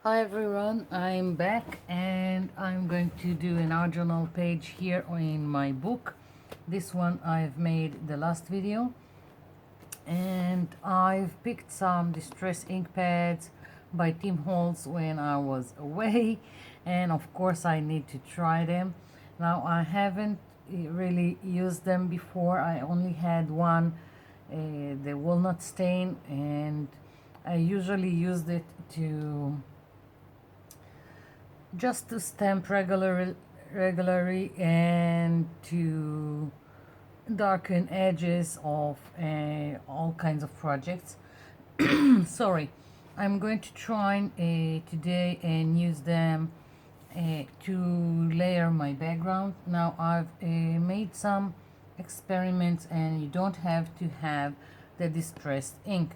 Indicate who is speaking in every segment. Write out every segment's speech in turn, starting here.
Speaker 1: Hi everyone, I'm back and I'm going to do an original page here in my book. This one I've made the last video, and I've picked some distress ink pads by Tim Holtz when I was away, and of course I need to try them. Now I haven't really used them before. I only had one, the walnut stain, and I usually used it to just to stamp regularly and to darken edges of all kinds of projects. Sorry, I'm going to try today and use them to layer my background. Now I've made some experiments, and you don't have to have the distressed ink.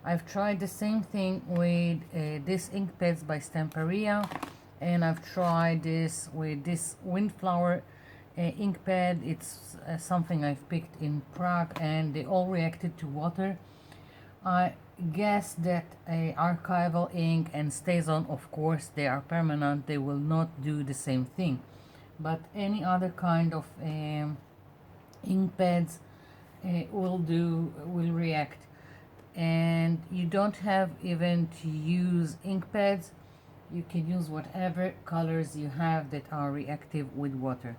Speaker 1: I've tried the same thing with this ink pads by Stamperia, and I've tried this with this windflower ink pad. It's something I've picked in Prague, and they all reacted to water. I guess that archival ink and StazOn, of course, they are permanent. They will not do the same thing. But any other kind of ink pads will react. And you don't have even to use ink pads. You can use whatever colors you have that are reactive with water.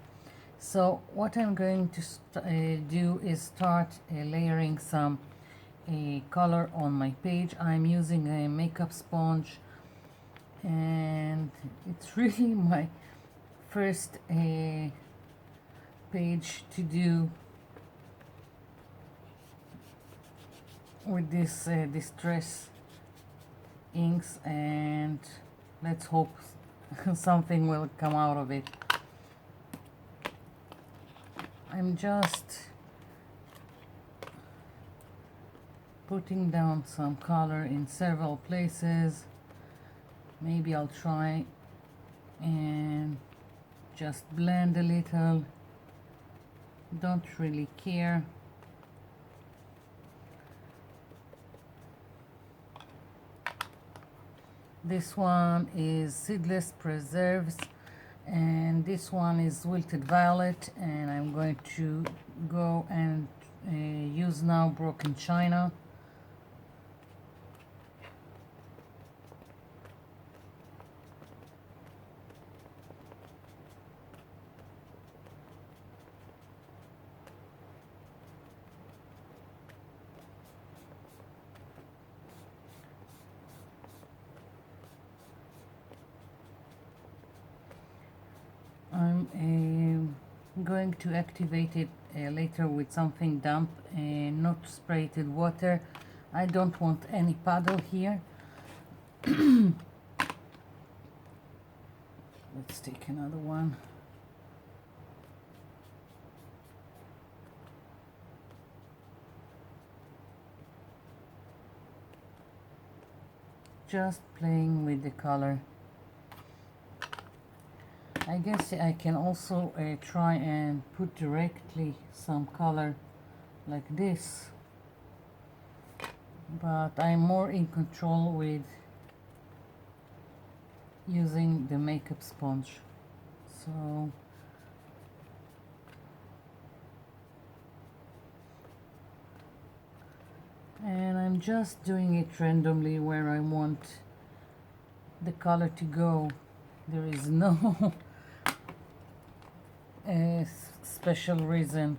Speaker 1: So what I'm going to do is start layering some color on my page. I'm using a makeup sponge, and it's really my first page to do with this distress inks, and let's hope something will come out of it. I'm just putting down some color in several places. Maybe I'll try and just blend a little. Don't really care. This one is Seedless Preserves, and this one is Wilted Violet, and I'm going to go and use now Broken China. I'm going to activate it later with something damp, not sprayed water. I don't want any puddle here. Let's take another one. Just playing with the color. I guess I can also try and put directly some color like this, but I'm more in control with using the makeup sponge. So and I'm just doing it randomly where I want the color to go. There is no special reason.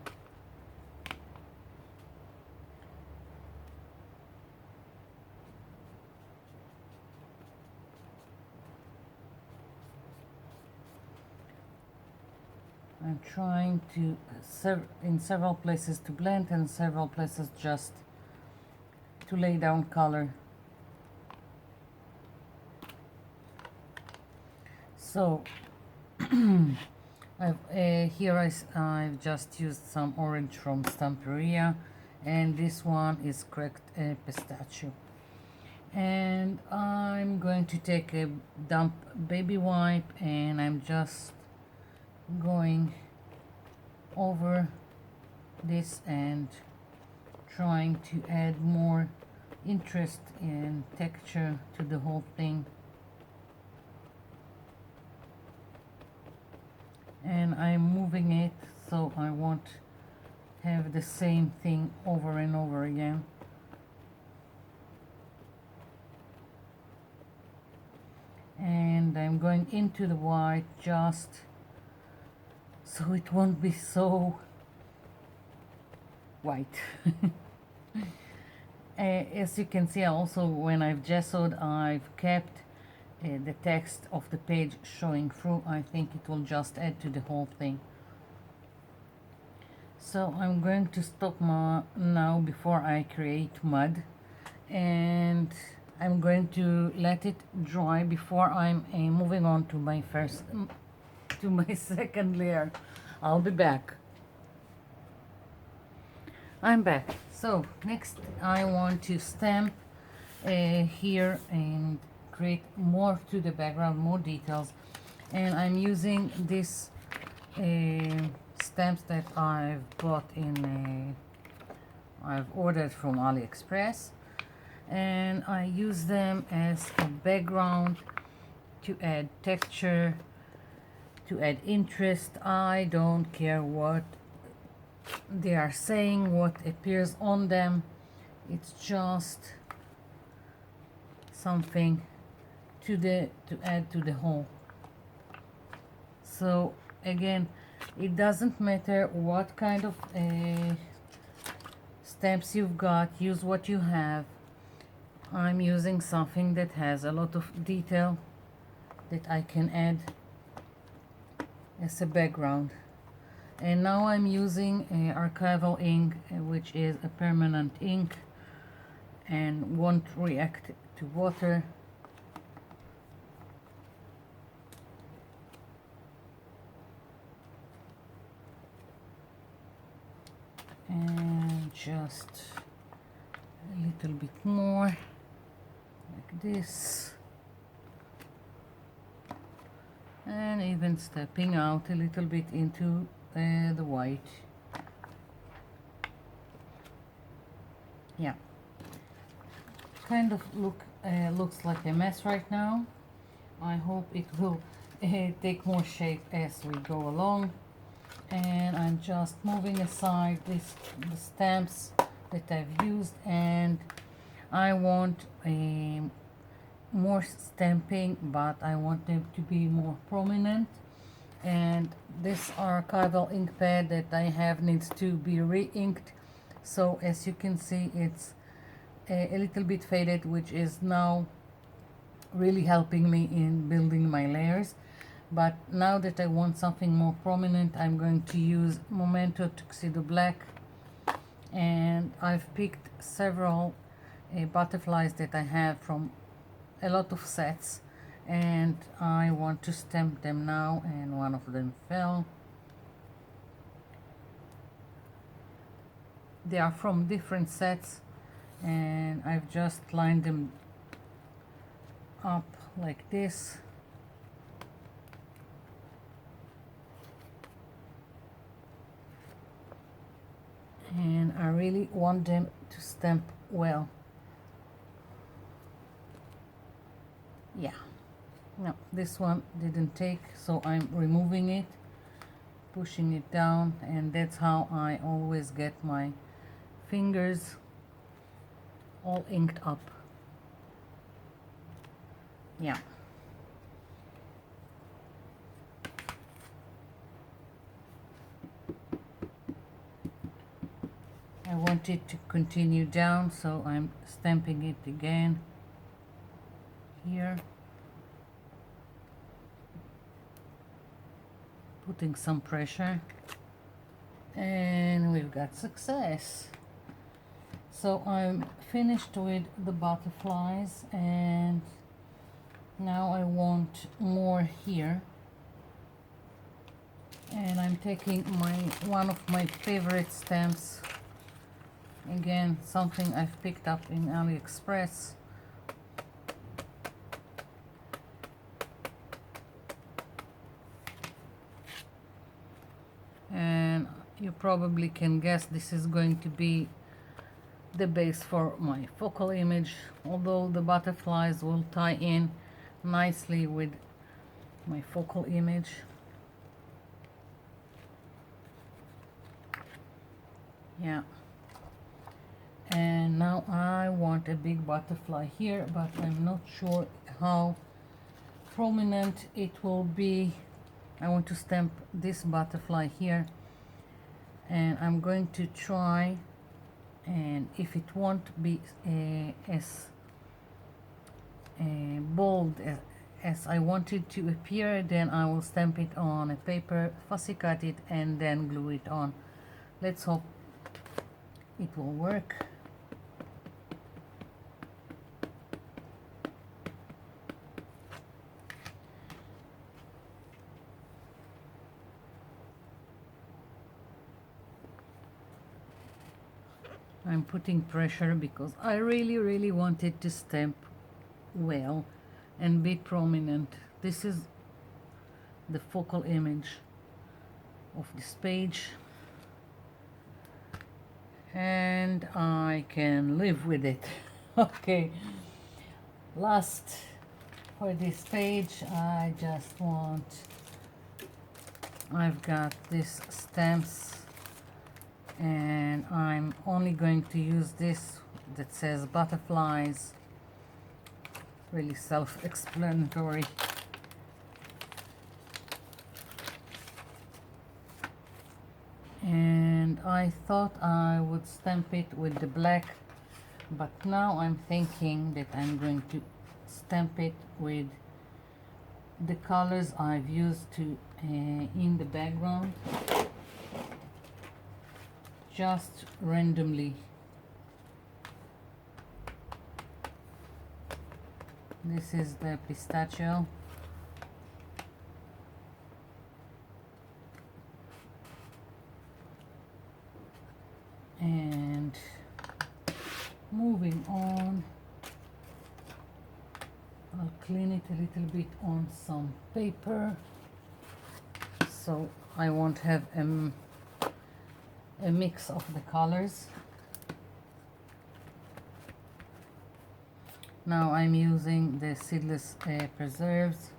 Speaker 1: I'm trying to in several places to blend, and several places just to lay down color. So I've just used some orange from Stamperia, and this one is cracked pistachio. And I'm going to take a damp baby wipe, and I'm just going over this and trying to add more interest and texture to the whole thing. and I'm moving it so I won't have the same thing over and over again. And I'm going into the white just so it won't be so white. As you can see, also when I've gessoed, I've kept the text of the page showing through. I think it will just add to the whole thing. So I'm going to stop now before I create mud, and I'm going to let it dry before I'm moving on to my second layer. I'll be back. I'm back. So next I want to stamp here and create more to the background, more details, and I'm using this stamps that I've bought I've ordered from AliExpress, and I use them as a background to add texture, to add interest. I don't care what they are saying, what appears on them. It's just something to add to the whole. So again, it doesn't matter what kind of stamps you've got, use what you have. I'm using something that has a lot of detail that I can add as a background. And now I'm using archival ink, which is a permanent ink and won't react to water. And just a little bit more like this, and even stepping out a little bit into the white. Yeah, kind of looks like a mess right now. I hope it will take more shape as we go along. And I'm just moving aside the stamps that I've used, and I want more stamping, but I want them to be more prominent. And this archival ink pad that I have needs to be re-inked, so as you can see it's a little bit faded, which is now really helping me in building my layers. But now that I want something more prominent, I'm going to use Memento Tuxedo Black, and I've picked several butterflies that I have from a lot of sets, and I want to stamp them now, and one of them fell. They are from different sets, and I've just lined them up like this. And I really want them to stamp well. Yeah, no, this one didn't take, so I'm removing it, pushing it down, and that's how I always get my fingers all inked up. Yeah. I want it to continue down, so I'm stamping it again here, putting some pressure, and we've got success. So I'm finished with the butterflies, and now I want more here, and I'm taking one of my favorite stamps, again something I've picked up in AliExpress, and you probably can guess this is going to be the base for my focal image, although the butterflies will tie in nicely with my focal image. Yeah. And now I want a big butterfly here, but I'm not sure how prominent it will be. I want to stamp this butterfly here, and I'm going to try, and if it won't be as bold as I want it to appear, then I will stamp it on a paper, fussy cut it, and then glue it on. Let's hope it will work. I'm putting pressure because I really want it to stamp well and be prominent. This is the focal image of this page, and I can live with it. Okay, last for this page, I've got these stamps, and I'm only going to use this that says butterflies, really self-explanatory. And I thought I would stamp it with the black, but now I'm thinking that I'm going to stamp it with the colors I've used to in the background, just randomly. This is the pistachio. And moving on, I'll clean it a little bit on some paper so I won't have a mix of the colors. Now I'm using the seedless preserves.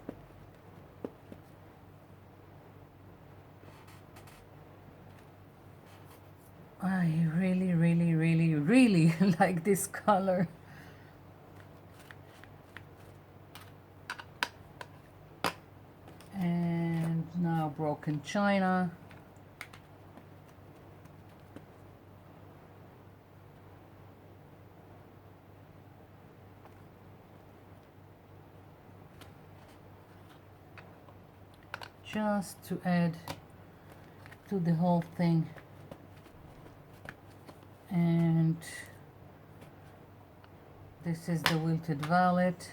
Speaker 1: I really like this color. And now broken china. Just to add to the whole thing. And this is the wilted violet.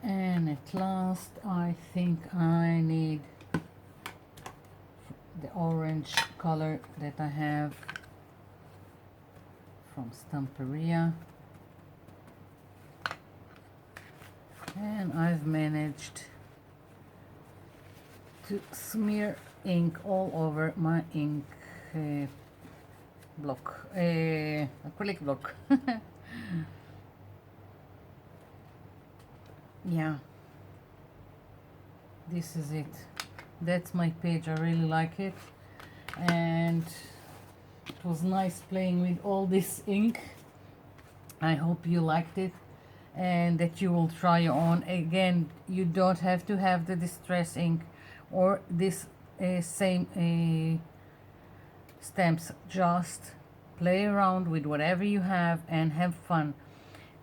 Speaker 1: And at last, I think I need the orange color that I have from Stamperia. And I've managed to smear ink all over my ink block, acrylic block. Yeah, this is it. That's my page. I really like it, and it was nice playing with all this ink. I hope you liked it and that you will try your own. Again, you don't have to have the distress ink or this same stamps. Just play around with whatever you have and have fun.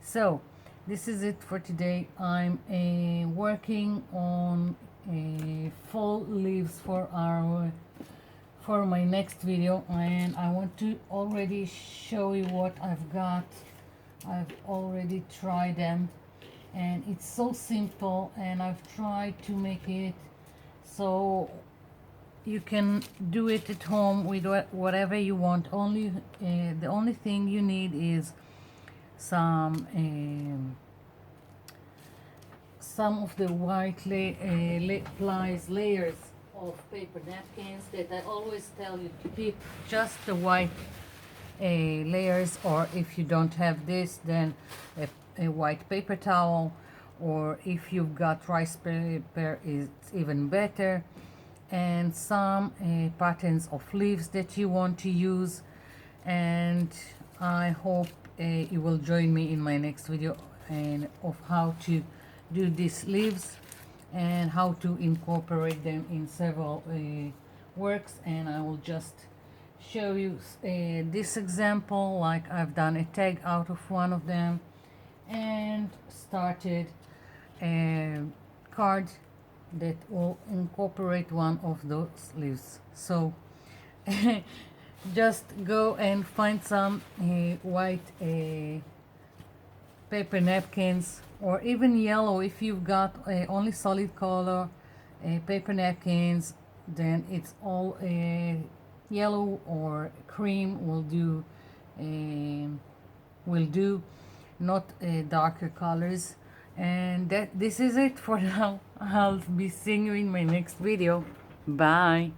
Speaker 1: So this is it for today. I'm working on fall leaves for my next video, and I want to already show you what I've got. I've already tried them, and it's so simple, and I've tried to make it so you can do it at home with whatever you want. The only thing you need is some of the white plies layers of paper napkins that I always tell you to keep just the white layers, or if you don't have this, then a white paper towel, or if you've got rice paper, it's even better, and some patterns of leaves that you want to use. And I hope you will join me in my next video and of how to do these leaves and how to incorporate them in several works. And I will just show you this example, like I've done a tag out of one of them and started a card that will incorporate one of those leaves. So just go and find some white paper napkins, or even yellow if you've got only solid color paper napkins, then it's all yellow or cream will do, not darker colors. And this is it for now. I'll be seeing you in my next video. Bye.